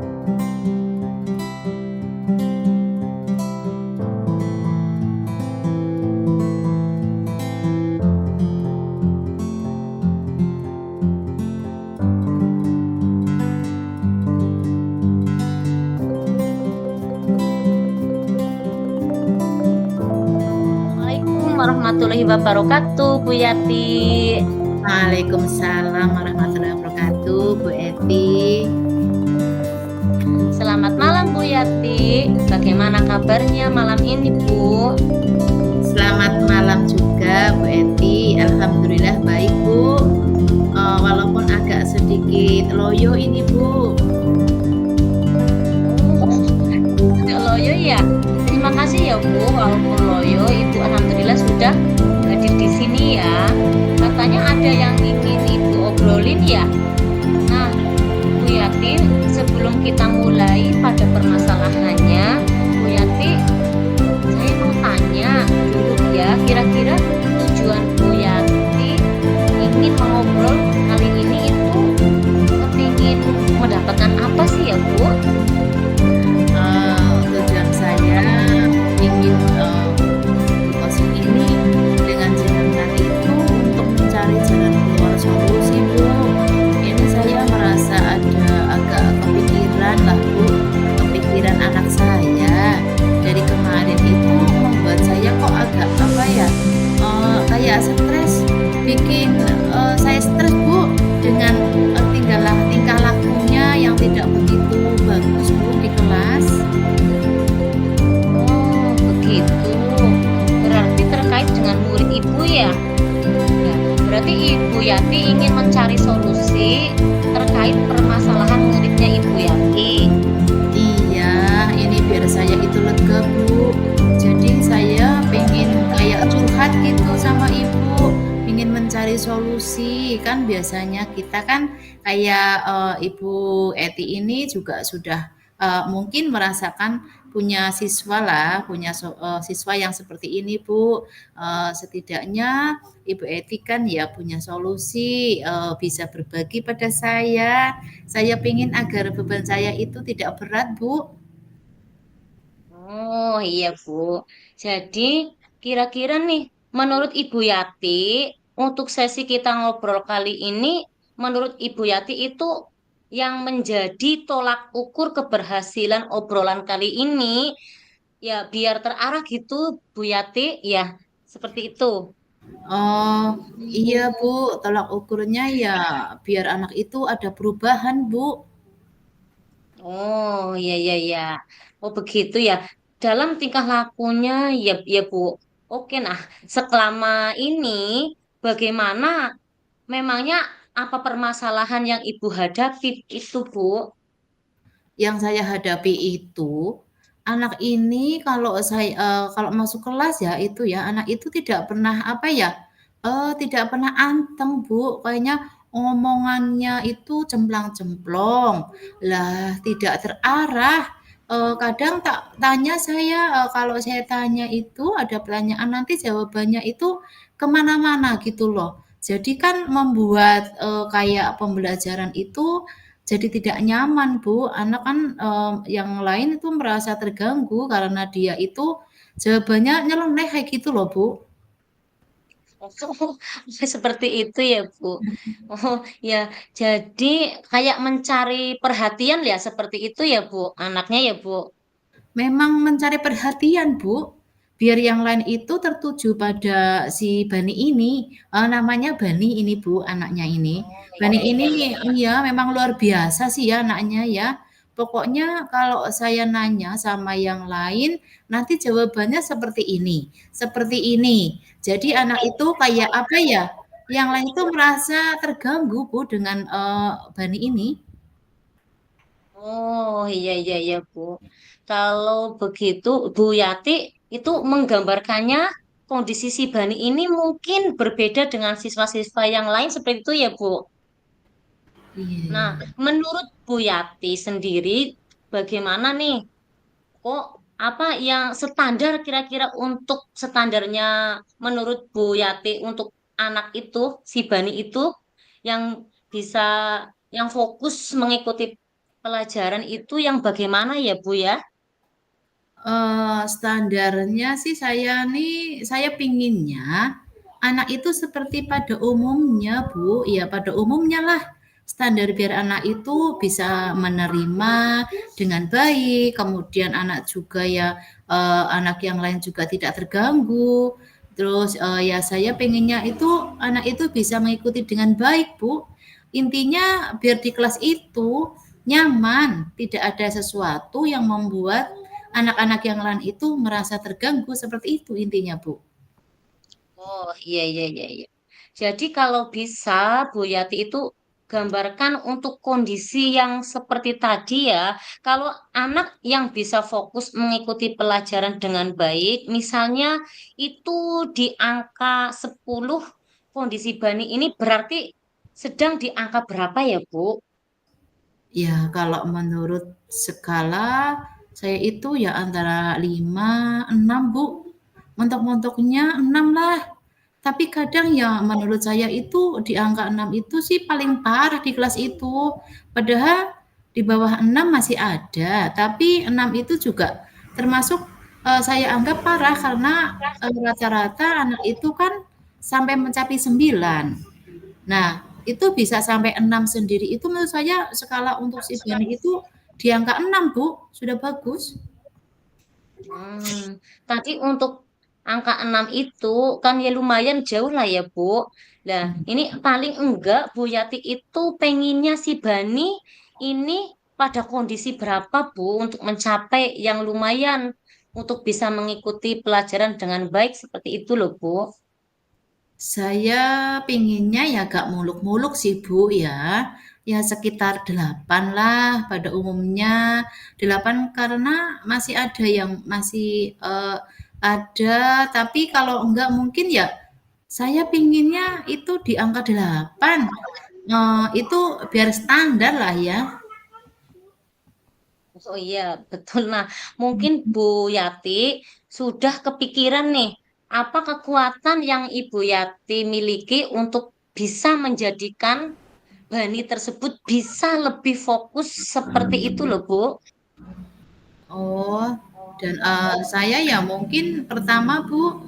Assalamualaikum warahmatullahi wabarakatuh, Bu Yati. Waalaikumsalam warahmatullahi wabarakatuh, Bu Eti. Selamat malam, Bu Yati. Bagaimana kabarnya malam ini, Bu? Selamat malam juga, Bu Eti. Alhamdulillah baik, Bu. Walaupun agak sedikit loyo ini, Bu. Oh, agak loyo ya. Terima kasih ya, Bu. Walaupun loyo, Ibu alhamdulillah sudah hadir di sini ya. Katanya ada yang ingin Ibu obrolin ya. Nah, Bu Yati, sebelum kita mulai pada permasalahannya, Bu Yati, saya mau tanya dulu ya, kira-kira tujuan Bu Yati ingin mengobrol kali ini itu kepingin mendapatkan apa sih ya Bu? Tujuan saya ingin posisi ini dengan jenengan itu untuk mencari jalan keluar solusi, Bu. Ini saya merasa ada agak kepikiran lah, Bu. Kepikiran anak saya dari kemarin itu membuat saya kok agak apa ya, kayak stres, bikin saya stres, Bu, dengan tingkah lakunya yang tidak begitu bagus, Bu, di kelas. Oh, begitu. Berarti terkait dengan murid Ibu ya? Ya, berarti Ibu Yati ingin mencari solusi terkait permasalahan muridnya Ibu Yati. Iya, ini biar saya itu lega, Bu. Jadi saya pengen kayak curhat gitu sama Ibu, ingin mencari solusi. Kan biasanya kita kan kayak Ibu Eti ini juga sudah mungkin merasakan punya siswa lah, punya siswa yang seperti ini, Bu. Setidaknya Ibu Eti kan ya punya solusi, bisa berbagi pada saya. Saya pengen agar beban saya itu tidak berat, Bu. Oh iya Bu. Jadi kira-kira nih menurut Ibu Yati untuk sesi kita ngobrol kali ini menurut Ibu Yati itu yang menjadi tolak ukur keberhasilan obrolan kali ini ya biar terarah gitu Bu Yati ya seperti itu. Oh, iya, Bu, tolak ukurnya ya biar anak itu ada perubahan, Bu. Oh iya iya iya. Oh begitu ya. Dalam tingkah lakunya ya ya Bu. Oke nah selama ini bagaimana memangnya apa permasalahan yang Ibu hadapi itu, Bu? Yang saya hadapi itu, anak ini kalau masuk kelas ya itu ya, anak itu tidak pernah apa ya, tidak pernah anteng, Bu. Kayaknya omongannya itu cemplang-cemplong, lah tidak terarah. Kadang tak tanya saya, kalau saya tanya itu ada pertanyaan nanti jawabannya itu kemana-mana gitu loh. Jadi kan membuat, kayak pembelajaran itu jadi tidak nyaman, Bu. Anak kan, yang lain itu merasa terganggu karena dia itu jawabannya nyeleneh kayak gitu loh, Bu. Oh, seperti itu ya, Bu. Oh, ya. Jadi kayak mencari perhatian ya seperti itu ya, Bu. Anaknya ya, Bu. Memang mencari perhatian, Bu. Biar yang lain itu tertuju pada si Bani ini, namanya Bani ini, Bu, anaknya ini. Oh, Bani iya iya iya ini iya. iya memang luar biasa sih ya anaknya ya. Pokoknya kalau saya nanya sama yang lain, nanti jawabannya seperti ini, seperti ini. Jadi anak itu kayak apa ya, yang lain itu merasa terganggu, Bu, dengan, Bani ini. Oh, iya iya iya, Bu. Kalau begitu Bu Yati itu menggambarkannya kondisi si Bani ini mungkin berbeda dengan siswa-siswa yang lain seperti itu ya, Bu. Nah, Iya. menurut Bu Yati sendiri, bagaimana nih? Kok apa yang standar kira-kira untuk standarnya menurut Bu Yati untuk anak itu, si Bani itu yang bisa yang fokus mengikuti pelajaran itu yang bagaimana ya Bu ya? Standarnya sih saya pinginnya anak itu seperti pada umumnya, Bu, ya pada umumnya lah. Standar biar anak itu bisa menerima dengan baik, kemudian anak juga ya, anak yang lain juga tidak terganggu. Terus, ya saya pengennya itu anak itu bisa mengikuti dengan baik, Bu. Intinya biar di kelas itu nyaman, tidak ada sesuatu yang membuat anak-anak yang lain itu merasa terganggu, seperti itu intinya, Bu. Oh iya iya iya iya. Jadi kalau bisa Bu Yati itu gambarkan untuk kondisi yang seperti tadi ya. Kalau anak yang bisa fokus mengikuti pelajaran dengan baik, misalnya itu di angka 10 kondisi Bani ini berarti sedang di angka berapa ya Bu? Ya, kalau menurut skala saya itu ya antara 5, 6, Bu. Mentok-mentoknya 6 lah. Tapi kadang ya menurut saya itu di angka 6 itu sih paling parah di kelas itu. Padahal di bawah 6 masih ada, tapi 6 itu juga termasuk saya anggap parah karena rata-rata anak itu kan sampai mencapai 9. Nah, itu bisa sampai 6 sendiri itu menurut saya skala untuk si Bani itu di angka 6, Bu, sudah bagus. Tadi untuk angka 6 itu kan ya lumayan jauh lah ya, Bu. Nah, ini paling enggak Bu Yati itu pengennya si Bani ini pada kondisi berapa, Bu, untuk mencapai yang lumayan untuk bisa mengikuti pelajaran dengan baik seperti itu loh, Bu. Saya pinginnya ya gak muluk-muluk sih, Bu, ya. Ya sekitar 8 lah pada umumnya. 8 karena masih ada yang masih ada, tapi kalau enggak mungkin ya saya pinginnya itu di angka 8. Itu biar standar lah ya. Oh iya, betul. Nah, mungkin Bu Yati sudah kepikiran nih, apa kekuatan yang Ibu Yati miliki untuk bisa menjadikan Bani tersebut bisa lebih fokus seperti itu loh, Bu. Oh, dan saya ya mungkin pertama Bu,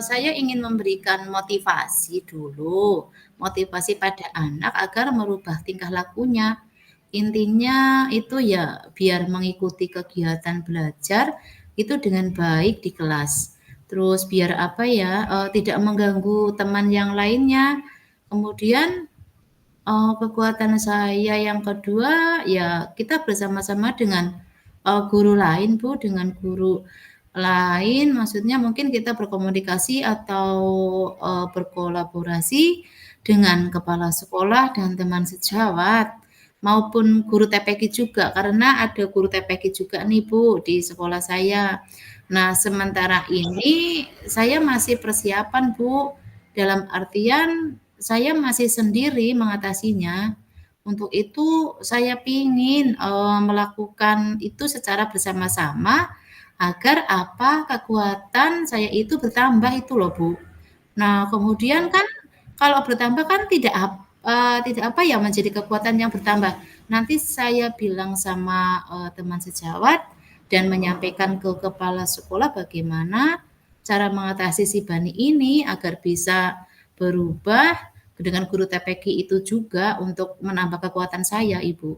saya ingin memberikan motivasi dulu, motivasi pada anak agar merubah tingkah lakunya. Intinya itu ya biar mengikuti kegiatan belajar itu dengan baik di kelas. Terus biar apa ya, tidak mengganggu teman yang lainnya. Kemudian kekuatan saya yang kedua, ya kita bersama-sama dengan, guru lain, Bu, dengan guru lain maksudnya mungkin kita berkomunikasi atau, berkolaborasi dengan kepala sekolah dan teman sejawat, maupun guru TPQ juga, karena ada guru TPQ juga nih, Bu, di sekolah saya. Nah, sementara ini saya masih persiapan, Bu, dalam artian saya masih sendiri mengatasinya. Untuk itu saya ingin melakukan itu secara bersama-sama agar apa, kekuatan saya itu bertambah itu loh, Bu. Nah, kemudian kan kalau bertambah kan tidak apa ya, menjadi kekuatan yang bertambah. Nanti saya bilang sama, teman sejawat dan menyampaikan ke kepala sekolah bagaimana cara mengatasi si Bani ini agar bisa berubah dengan guru TPQ itu juga untuk menambah kekuatan saya, Ibu.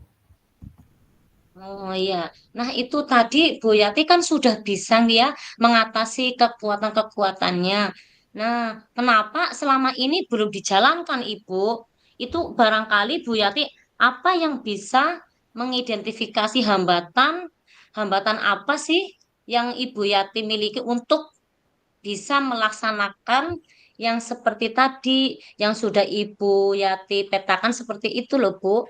Oh iya. Nah, itu tadi Bu Yati kan sudah bisa nih ya mengatasi kekuatan-kekuatannya. Nah, kenapa selama ini belum dijalankan, Ibu? Itu barangkali Bu Yati apa yang bisa mengidentifikasi hambatan apa sih yang Ibu Yati miliki untuk bisa melaksanakan yang seperti tadi yang sudah Ibu Yati petakan seperti itu loh, Bu.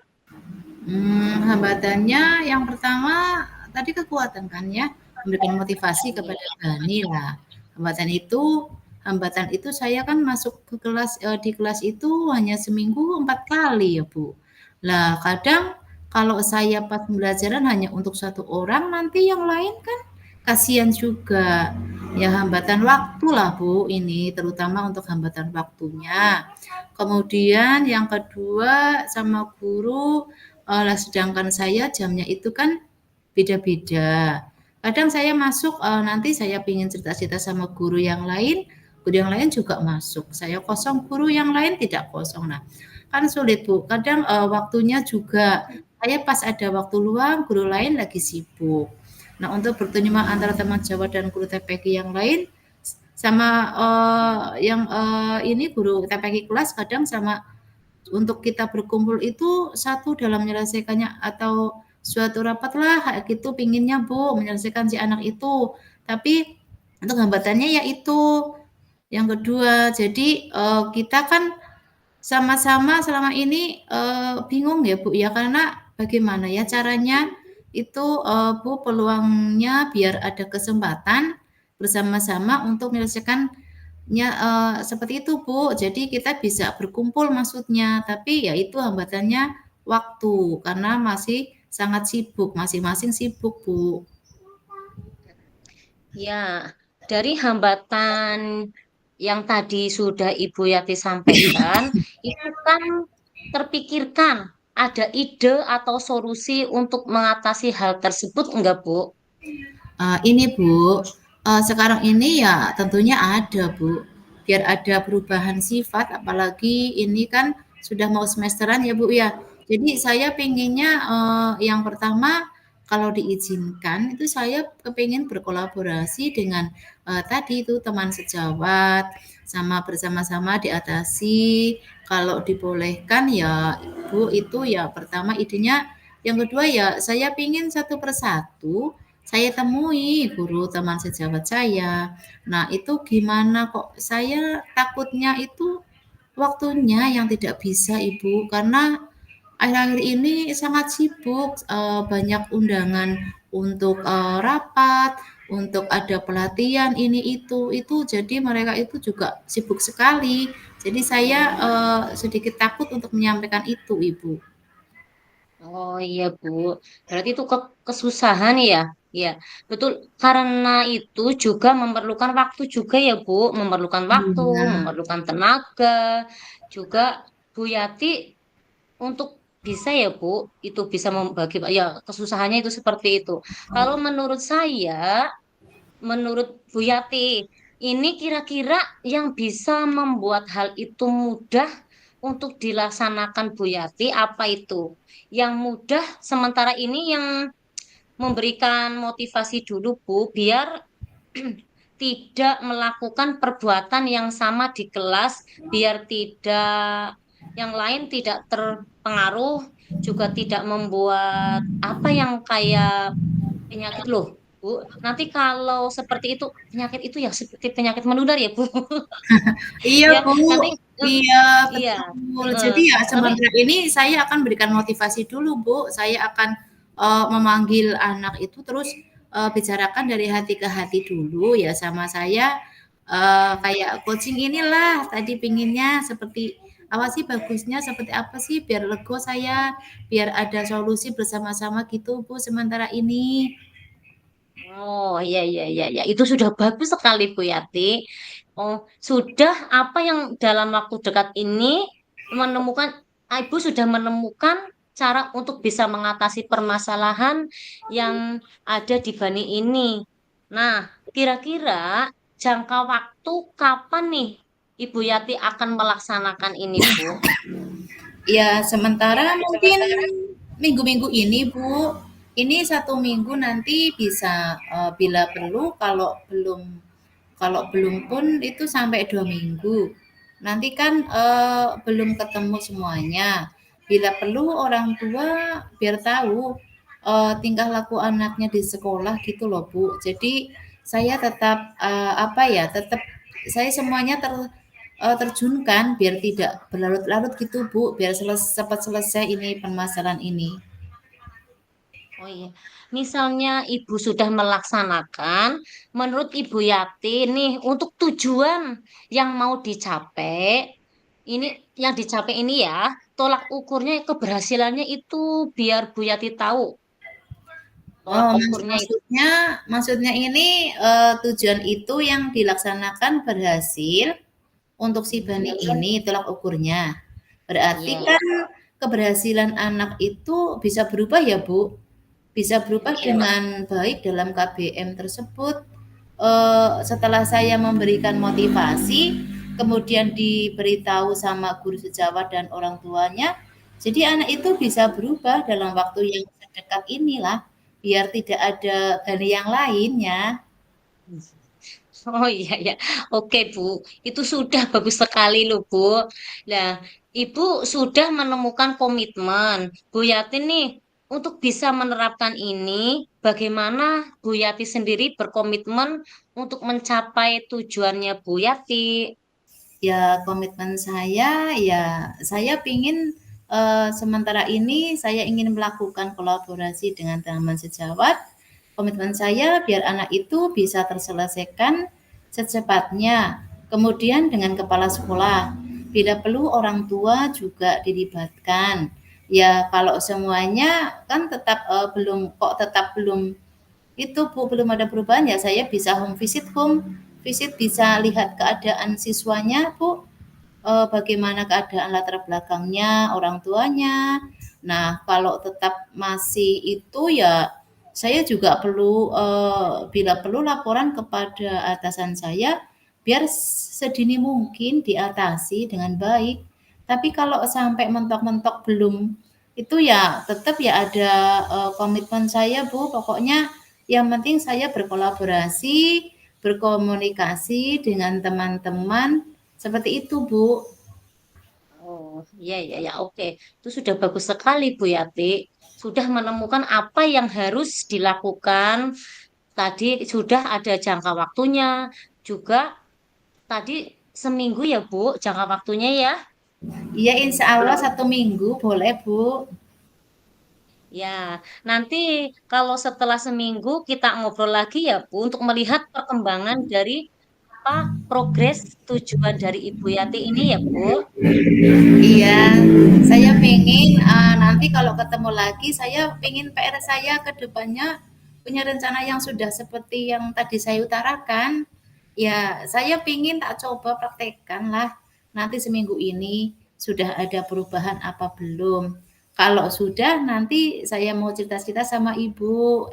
Hambatannya yang pertama tadi kekuatan kan ya, memberikan motivasi kepada Bani lah. Hambatan itu hambatan itu saya kan masuk ke kelas, di kelas itu hanya seminggu 4 kali ya, Bu. Lah kadang kalau saya pas pembelajaran hanya untuk satu orang, nanti yang lain kan kasihan juga. Ya hambatan waktu lah Bu ini, terutama untuk hambatan waktunya. Kemudian yang kedua sama guru Lah sedangkan saya jamnya itu kan beda-beda. Kadang saya masuk, nanti saya pengen cerita-cerita sama guru yang lain juga masuk. Saya kosong, guru yang lain tidak kosong. Nah, kan sulit Bu. Kadang, waktunya juga saya pas ada waktu luang, guru lain lagi sibuk. Nah, untuk bertemu antara teman Jawa dan guru TPG yang lain sama, yang, ini guru TPG kelas kadang sama untuk kita berkumpul itu satu dalam menyelesaikannya atau suatu rapat lah kayak gitu pinginnya Bu menyelesaikan si anak itu. Tapi untuk hambatannya ya itu yang kedua. Jadi kita kan sama-sama selama ini bingung ya Bu ya karena bagaimana ya caranya itu Bu peluangnya biar ada kesempatan bersama-sama untuk menyelesaikan seperti itu, Bu. Jadi kita bisa berkumpul maksudnya, tapi ya itu hambatannya waktu, karena masih sangat sibuk, masing-masing sibuk, Bu. Ya, dari hambatan yang tadi sudah Ibu Yati sampaikan, itu kan terpikirkan ada ide atau solusi untuk mengatasi hal tersebut enggak, Bu? Ini Bu, sekarang ini ya tentunya ada Bu, biar ada perubahan sifat apalagi ini kan sudah mau semesteran ya Bu ya. Jadi saya pengennya, yang pertama kalau diizinkan itu saya kepengen berkolaborasi dengan, tadi itu teman sejawat, sama bersama-sama diatasi, kalau dibolehkan ya Bu itu ya pertama idenya, yang kedua ya saya pengen satu persatu saya temui guru teman sejawat saya. Nah, itu gimana kok saya takutnya itu waktunya yang tidak bisa, Ibu, karena akhir-akhir ini sangat sibuk, banyak undangan untuk, rapat, untuk ada pelatihan ini itu jadi mereka itu juga sibuk sekali. Jadi saya, sedikit takut untuk menyampaikan itu, Ibu. Oh iya Bu, berarti itu kesusahan ya? Ya, betul. Karena itu juga memerlukan waktu juga ya Bu, memerlukan waktu, Iya. memerlukan tenaga, juga Bu Yati untuk bisa ya Bu, itu bisa membagi ya kesusahannya itu seperti itu. Kalau menurut saya, menurut Bu Yati, ini kira-kira yang bisa membuat hal itu mudah untuk dilaksanakan Bu Yati apa itu? Yang mudah sementara ini yang memberikan motivasi dulu Bu, biar tidak melakukan perbuatan yang sama di kelas, biar tidak yang lain tidak terpengaruh, juga tidak membuat apa yang kayak penyakit loh, Bu. Nanti kalau seperti itu penyakit itu ya seperti penyakit menular ya, Bu. Iya, Ya, Bu. nanti Iya, iya. betul. Heeh. Jadi ya Nanti sementara ini saya akan berikan motivasi dulu, Bu. Saya akan, memanggil anak itu terus, bicarakan dari hati ke hati dulu ya sama saya, kayak coaching inilah tadi pinginnya seperti apa sih bagusnya seperti apa sih biar lego saya, biar ada solusi bersama-sama gitu, Bu, sementara ini. oh iya iya iya iya itu sudah bagus sekali Bu Yati. Oh, sudah apa yang dalam waktu dekat ini menemukan Ibu sudah menemukan cara untuk bisa mengatasi permasalahan yang ada di Bani ini. Nah, kira-kira jangka waktu kapan nih Ibu Yati akan melaksanakan ini, Bu? Ya, sementara mungkin minggu-minggu ini, Bu. Ini 1 minggu nanti bisa, bila perlu, kalau belum pun itu sampai 2 minggu. Nanti kan, belum ketemu semuanya. Bila perlu orang tua biar tahu, tingkah laku anaknya di sekolah gitu loh, Bu. Jadi saya tetap, apa ya, tetap saya semuanya terjunkan biar tidak berlarut-larut gitu, Bu, biar cepat selesai ini permasalahan ini. Oh iya, misalnya Ibu sudah melaksanakan, menurut Ibu Yati nih untuk tujuan yang mau dicapai, ini yang dicapai ini ya, tolak ukurnya keberhasilannya itu biar Bu Yati tahu tolak Oh, ukurnya itu. maksudnya ini, tujuan itu yang dilaksanakan berhasil untuk si Bani Iya, ini tolak ukurnya. Berarti iya. kan keberhasilan anak itu bisa berubah ya, Bu. Bisa berubah Iya. dengan baik dalam KBM tersebut. Setelah saya memberikan motivasi, kemudian diberitahu sama guru sejawat dan orang tuanya, jadi anak itu bisa berubah dalam waktu yang sedekat inilah, biar tidak ada dari yang lainnya. Oh iya ya, oke Bu, itu sudah bagus sekali loh Bu. Nah, Ibu sudah menemukan komitmen Bu Yati nih untuk bisa menerapkan ini. Bagaimana Bu Yati sendiri berkomitmen untuk mencapai tujuannya Bu Yati? Ya komitmen saya, ya saya pingin sementara ini saya ingin melakukan kolaborasi dengan teman sejawat. Komitmen saya biar anak itu bisa terselesaikan secepatnya. Kemudian dengan kepala sekolah, bila perlu orang tua juga dilibatkan. Ya kalau semuanya kan tetap tetap belum itu Bu, belum ada perubahan ya saya bisa home visit bisa lihat keadaan siswanya Bu, bagaimana keadaan latar belakangnya, orang tuanya. Nah, kalau tetap masih itu ya saya juga perlu bila perlu laporan kepada atasan saya biar sedini mungkin diatasi dengan baik. Tapi kalau sampai mentok-mentok belum itu ya tetap ya ada komitmen saya Bu, pokoknya yang penting saya berkolaborasi, berkomunikasi dengan teman-teman seperti itu, Bu. Oh iya iya ya oke, itu sudah bagus sekali Bu Yati. Sudah menemukan apa yang harus dilakukan. Tadi sudah ada jangka waktunya juga. Tadi seminggu ya Bu, jangka waktunya ya. Iya, insya Allah 1 minggu boleh, Bu. Ya, nanti kalau setelah seminggu kita ngobrol lagi ya Bu untuk melihat perkembangan dari apa progres tujuan dari Ibu Yati ini ya Bu. Iya, saya pengen nanti kalau ketemu lagi, saya pengen PR saya ke depannya punya rencana yang sudah seperti yang tadi saya utarakan. Ya, saya pengen tak coba praktekkan lah. Nanti seminggu ini sudah ada perubahan apa belum? Kalau sudah, nanti saya mau cerita-cerita sama Ibu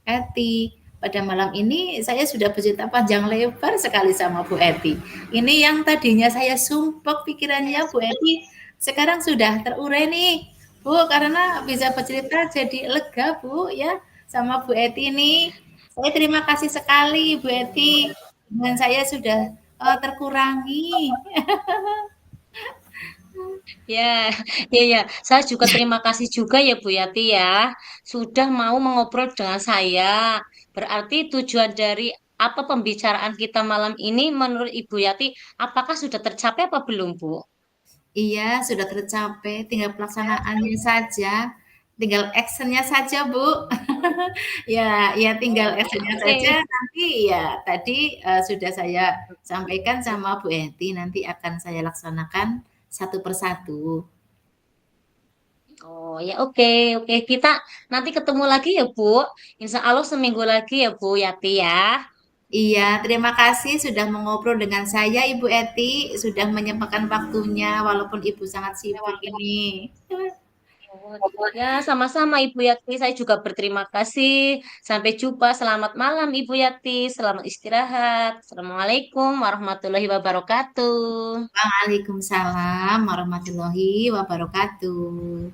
Eti. Pada malam ini saya sudah bercerita panjang lebar sekali sama Bu Eti. Ini yang tadinya saya sumpek pikirannya Bu Eti, sekarang sudah terurai nih Bu, karena bisa bercerita jadi lega Bu ya sama Bu Eti ini. Saya terima kasih sekali Bu Eti, dengan saya sudah terkurangi. Ya, ya, ya. Saya juga terima kasih juga ya Bu Yati ya, sudah mau mengobrol dengan saya. Berarti tujuan dari apa pembicaraan kita malam ini menurut Ibu Yati, apakah sudah tercapai apa belum Bu? Iya, sudah tercapai, tinggal pelaksanaannya saja, tinggal actionnya saja, Bu. Ya, ya tinggal Oh, ya actionnya saja, oke. nanti ya tadi, sudah saya sampaikan sama Bu Enti, nanti akan saya laksanakan satu persatu. Oh ya oke oke kita nanti ketemu lagi ya Bu. Insya Allah seminggu lagi ya Bu Yati ya. Iya, terima kasih sudah mengobrol dengan saya, Ibu Eti, sudah menyempatkan waktunya walaupun Ibu sangat sibuk ini. Ya sama-sama Ibu Yati. Saya juga berterima kasih. Sampai jumpa. Selamat malam Ibu Yati. Selamat istirahat. Assalamualaikum warahmatullahi wabarakatuh. Waalaikumsalam warahmatullahi wabarakatuh.